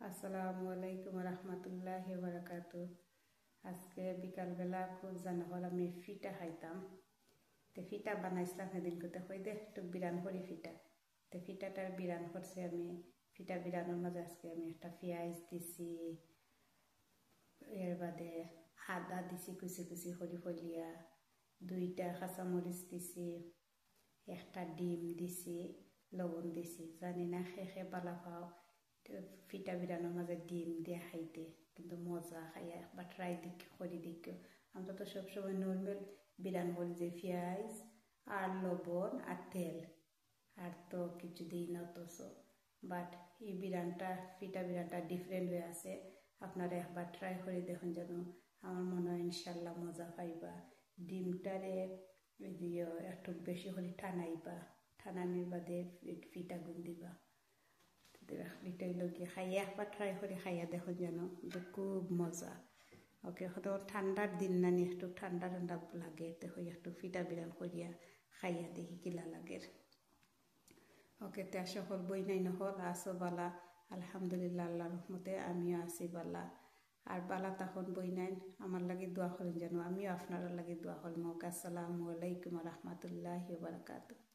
আসসালামু আলাইকুম রহমতুল্লাহি বারাকাতু। আজকে বিকালবেলা খুব জানা হল আমি ফিটা খাইতাম। তো ফিটা বানাইছিলাম সেদিন করতে হই দে একটু বিরান করি ফিটা। তো ফিটাটার বিরান করছি আমি। ফিটা বিরানোর মাঝে আজকে আমি একটা পেঁয়াজ দিছি, এর বাদে আদা দিছি কুচি কুচি করি ফলিয়া, 2টা কাঁচামরিচ দিছি, একটা ডিম দিছি, লবণ দিছি। জানি না খেয়ে বালা পাও ফিটা বিরানোর মাঝে ডিম দিয়ে খাইতে, কিন্তু মজা খাইয়া একবার ট্রাই করি দেখিও। আমরা তো সবসময় নর্মাল বিরান করি যে পেঁয়াজ আর লবণ আর তেল, আর তো কিছু দিই না অতস। বাট এই বিরানটা ফিটা বিরানটা ডিফারেন্ট হয়ে আছে। আপনারা একবার ট্রাই করে দেখুন, যেন আমার মনে হয় ইনশাল্লাহ মজা পাইবা। ডিমটারে একটু বেশি করে ঠানাইবা, ঠানানির বাদে ফিটা গুন দিবা। ফিটাই লগে খাইয়া একবার ট্রাই করে খাইয়া দেখুন, যেন খুব মজা। ওকে হয়তো ঠান্ডার দিন নানি একটু ঠান্ডা ঠান্ডা লাগে, তো হই একটু ফিটা বিরান করিয়া খাইয়া দেখি কিলা লাগে। ওকে তে সকল বই নাই নহল আসো বালা, আলহামদুলিল্লাহ আল্লাহ রহমতে আমিও আছি বালা। আর বালা তখন বই নাই আমার লাগে দোয়া করেন, যেন আমিও আপনার লাগে দোয়া করলাম। আসসালামু আলাইকুম রহমতুল্লাহি বারাকাতুহু।